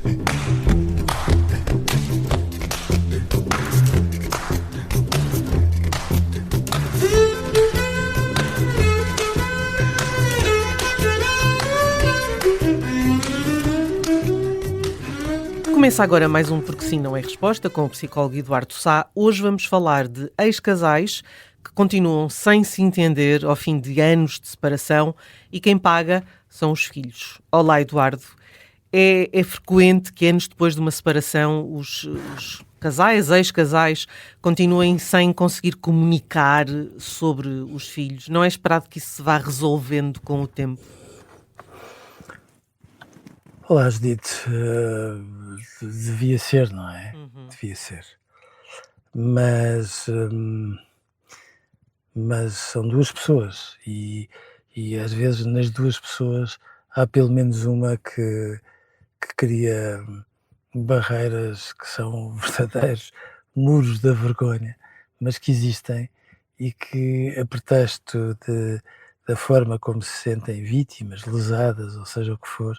Começa agora mais um Porque Sim Não É Resposta com o psicólogo Eduardo Sá. Hoje vamos falar de ex-casais que continuam sem se entender ao fim de anos de separação e quem paga são os filhos. Olá, Eduardo. É frequente que anos depois de uma separação os casais, ex-casais, continuem sem conseguir comunicar sobre os filhos. Não é esperado que isso se vá resolvendo com o tempo? Olá, Judite. Devia ser, não é? Devia ser. Mas são duas pessoas e às vezes nas duas pessoas há pelo menos uma que cria barreiras que são verdadeiros muros da vergonha, mas que existem e que, a pretexto da forma como se sentem vítimas, lesadas, ou seja o que for,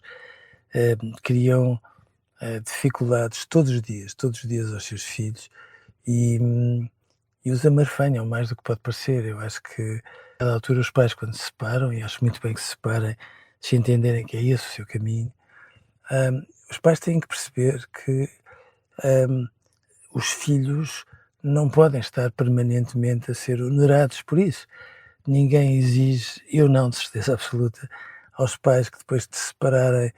criam dificuldades todos os dias aos seus filhos e os amarfanham mais do que pode parecer. Eu acho que, a dada altura, os pais, quando se separam, e acho muito bem que se separem, se entenderem que é esse o seu caminho, os pais têm que perceber que os filhos não podem estar permanentemente a ser onerados por isso. Ninguém exige, eu não, de certeza absoluta, aos pais que depois de se separarem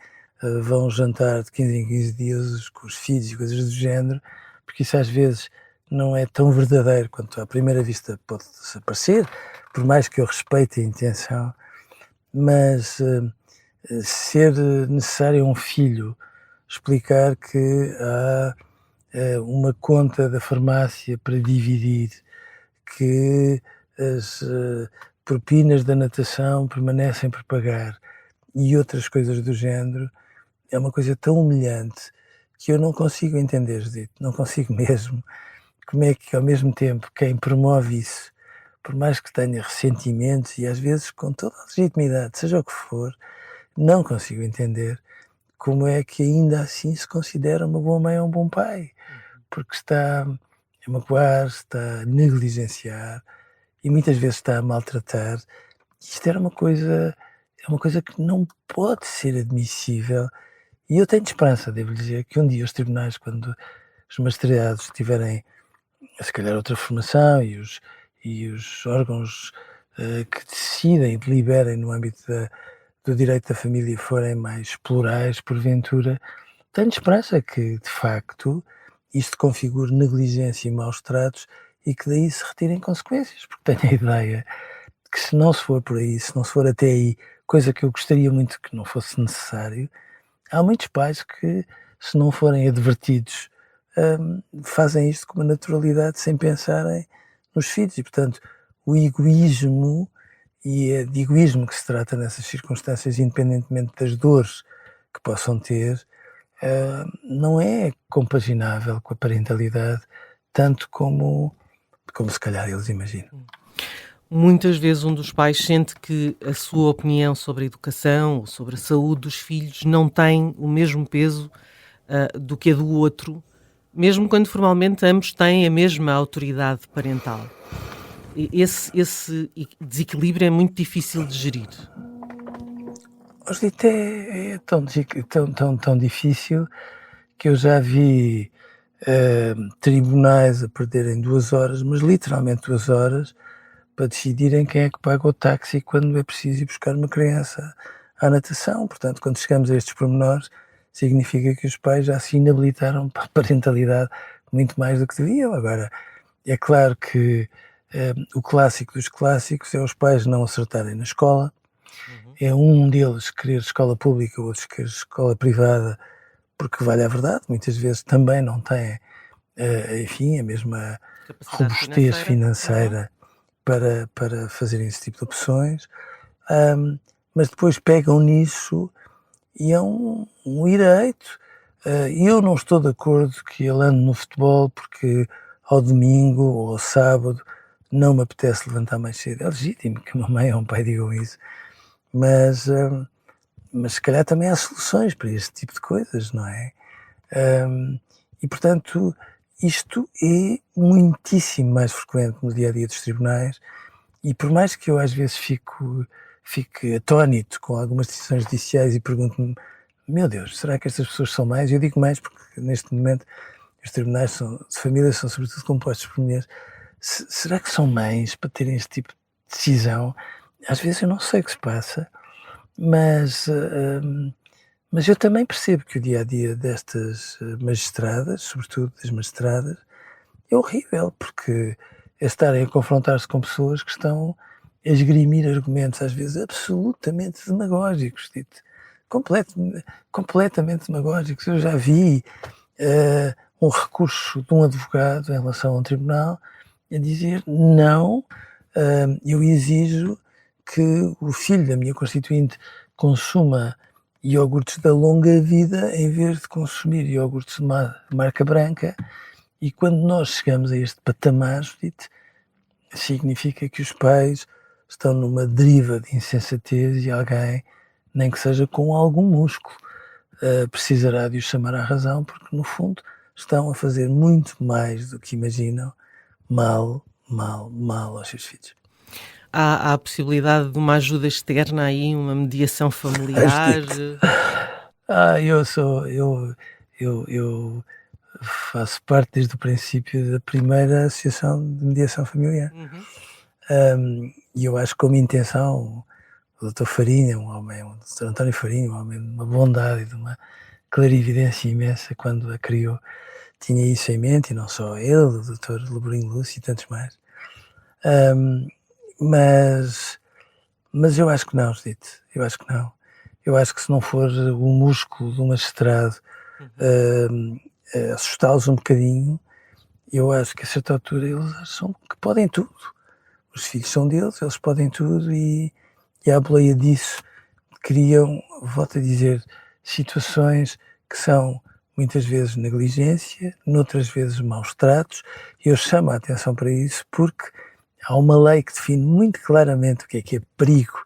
vão jantar de 15 em 15 dias com os filhos e coisas do género, porque isso às vezes não é tão verdadeiro quanto à primeira vista pode parecer, por mais que eu respeite a intenção, mas ser necessário a um filho explicar que há uma conta da farmácia para dividir, que as propinas da natação permanecem por pagar e outras coisas do género, é uma coisa tão humilhante que eu não consigo entender, Judite, não consigo mesmo. Como é que, ao mesmo tempo, quem promove isso, por mais que tenha ressentimentos e às vezes com toda a legitimidade, seja o que for, não consigo entender como é que ainda assim se considera uma boa mãe ou um bom pai, porque está a magoar, está a negligenciar e muitas vezes está a maltratar. Isto é uma coisa que não pode ser admissível. E eu tenho esperança, devo dizer, que um dia os tribunais, quando os magistrados tiverem, se calhar, outra formação e os órgãos que decidem e deliberem no âmbito do direito da família forem mais plurais, porventura, tenho esperança que, de facto, isto configure negligência e maus tratos e que daí se retirem consequências, porque tenho a ideia que se não se for por aí, se não se for até aí, coisa que eu gostaria muito que não fosse necessário, há muitos pais que, se não forem advertidos, fazem isto com uma naturalidade sem pensarem nos filhos e, portanto, o egoísmo, e é de egoísmo que se trata nessas circunstâncias, independentemente das dores que possam ter, não é compaginável com a parentalidade, tanto como se calhar eles imaginam. Muitas vezes um dos pais sente que a sua opinião sobre a educação ou sobre a saúde dos filhos não tem o mesmo peso do que a do outro, mesmo quando formalmente ambos têm a mesma autoridade parental. Esse desequilíbrio é muito difícil de gerir. É tão difícil que eu já vi tribunais a perderem 2 horas, mas literalmente 2 horas, para decidirem quem é que paga o táxi quando é preciso ir buscar uma criança à natação. Portanto, quando chegamos a estes pormenores, significa que os pais já se inabilitaram para a parentalidade muito mais do que deviam. Agora, é claro que o clássico dos clássicos é os pais não acertarem na escola, é um deles querer escola pública, outros querer escola privada, porque vale a verdade, muitas vezes também não têm, enfim, a mesma robustez financeira para fazerem esse tipo de opções, mas depois pegam nisso e é um direito. E eu não estou de acordo que ele ande no futebol porque ao domingo ou ao sábado não me apetece levantar mais cedo. É legítimo que uma mãe ou um pai digam isso, mas se calhar também há soluções para este tipo de coisas, não é? E, portanto, isto é muitíssimo mais frequente no dia-a-dia dos tribunais e por mais que eu às vezes fique atónito com algumas decisões judiciais e pergunto-me: "Meu Deus, será que estas pessoas são mães?" Eu digo mães porque neste momento os tribunais de família são sobretudo compostos por mulheres. Será que são mães para terem este tipo de decisão? Às vezes eu não sei o que se passa, mas, mas eu também percebo que o dia-a-dia destas magistradas, sobretudo das magistradas, é horrível, porque é estarem a confrontar-se com pessoas que estão a esgrimir argumentos, às vezes absolutamente demagógicos, dito, complet, completamente demagógicos. Eu já vi um recurso de um advogado em relação a um tribunal a dizer não, eu exijo que o filho da minha constituinte consuma iogurtes da longa vida em vez de consumir iogurtes de marca branca. E quando nós chegamos a este patamar, Judite, significa que os pais estão numa deriva de insensatez e alguém, nem que seja com algum músculo, precisará de os chamar à razão, porque no fundo estão a fazer muito mais do que imaginam mal aos seus filhos. Há a possibilidade de uma ajuda externa aí, uma mediação familiar? Eu faço parte desde o princípio da primeira associação de mediação familiar. Uhum. E eu acho que como intenção o Dr. Farinha, o Dr. António Farinha, um homem de uma bondade e de uma clarividência imensa quando a criou, tinha isso em mente, e não só ele, o Dr. Lebrinho Lúcio e tantos mais. Mas eu acho que não, Judite, eu acho que não. Eu acho que se não for o músculo de um magistrado assustá-los um bocadinho, eu acho que a certa altura eles acham que podem tudo. Os filhos são deles, eles podem tudo e à boleia disso criam, volto a dizer, situações que são muitas vezes negligência, noutras vezes maus tratos, e eu chamo a atenção para isso porque há uma lei que define muito claramente o que é perigo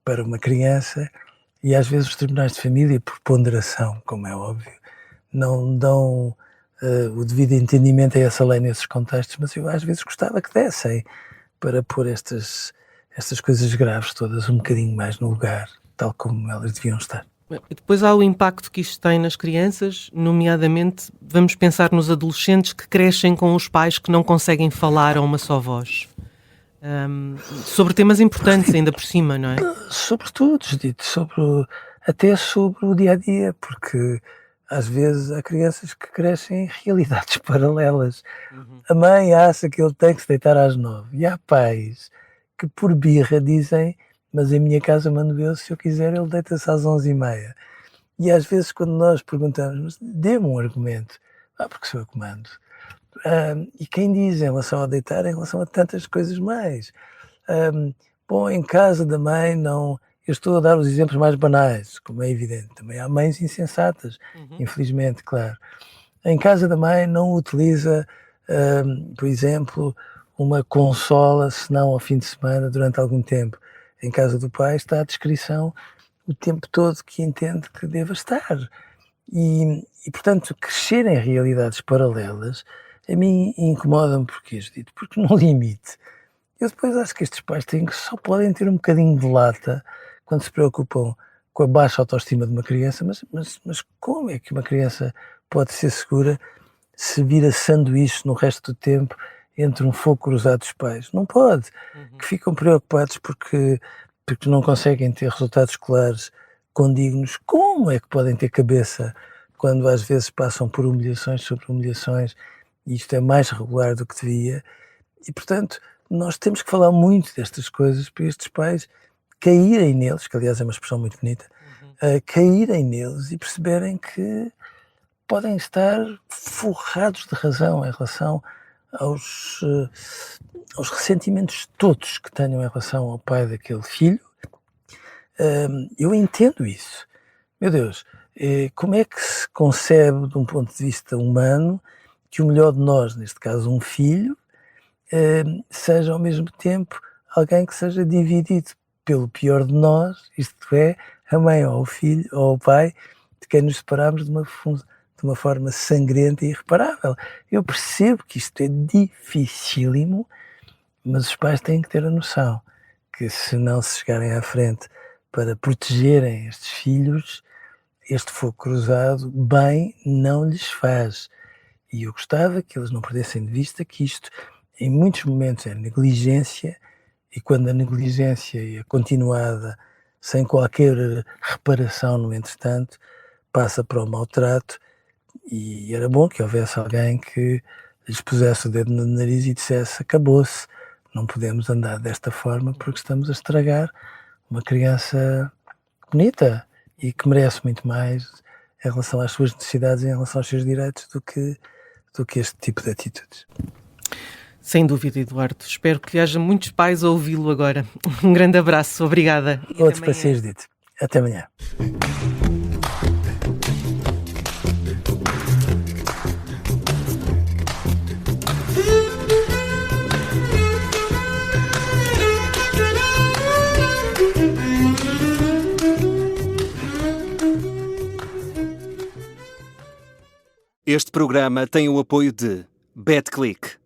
para uma criança e às vezes os tribunais de família, por ponderação, como é óbvio, não dão o devido entendimento a essa lei nesses contextos, mas eu às vezes gostava que dessem para pôr estas coisas graves todas um bocadinho mais no lugar, tal como elas deviam estar. E depois há o impacto que isto tem nas crianças, nomeadamente, vamos pensar nos adolescentes que crescem com os pais que não conseguem falar a uma só voz. Sobre temas importantes ainda por cima, não é? Sobretudo, Judite, até sobre o dia-a-dia, porque às vezes há crianças que crescem em realidades paralelas. A mãe acha que ele tem que se deitar às 9 e há pais que por birra dizem: mas em minha casa mando eu, se eu quiser ele deita-se às 11h30. E às vezes quando nós perguntamos: mas dê-me um argumento, porque sou eu que mando. E quem diz em relação ao deitar, em relação a tantas coisas mais. Bom, em casa da mãe não... Eu estou a dar os exemplos mais banais, como é evidente. Também há mães insensatas, infelizmente, claro. Em casa da mãe não utiliza, por exemplo, uma consola, senão ao fim de semana, durante algum tempo. Em casa do pai está a descrição o tempo todo que entende que deva estar. E portanto, crescer em realidades paralelas, a mim incomoda-me porque, Judito, porque no limite, eu depois acho que estes pais só podem ter um bocadinho de lata quando se preocupam com a baixa autoestima de uma criança, mas como é que uma criança pode ser segura se vira sanduíche no resto do tempo entre um fogo cruzado dos pais? Não pode. Que ficam preocupados porque não conseguem ter resultados escolares condignos. Como é que podem ter cabeça quando às vezes passam por humilhações sobre humilhações e isto é mais regular do que devia? E, portanto, nós temos que falar muito destas coisas para estes pais caírem neles, que aliás é uma expressão muito bonita, caírem neles e perceberem que podem estar forrados de razão em relação aos ressentimentos todos que tenham em relação ao pai daquele filho. Eu entendo isso. Meu Deus, como é que se concebe, de um ponto de vista humano, que o melhor de nós, neste caso um filho, seja ao mesmo tempo alguém que seja dividido pelo pior de nós, isto é, a mãe ou o filho ou o pai, de quem nos separamos de de uma forma sangrenta e irreparável. Eu percebo que isto é dificílimo, mas os pais têm que ter a noção que, se não se chegarem à frente para protegerem estes filhos, este fogo cruzado bem não lhes faz. E eu gostava que eles não perdessem de vista que isto, em muitos momentos, é negligência, e quando a negligência é continuada sem qualquer reparação no entretanto, passa para o maltrato, e era bom que houvesse alguém que lhes pusesse o dedo no nariz e dissesse: acabou-se, não podemos andar desta forma porque estamos a estragar uma criança bonita e que merece muito mais em relação às suas necessidades e em relação aos seus direitos do que este tipo de atitudes. Sem dúvida, Eduardo. Espero que haja muitos pais a ouvi-lo agora. Um grande abraço. Obrigada. Outros para seres dito. Até amanhã. Este programa tem o apoio de BetClick.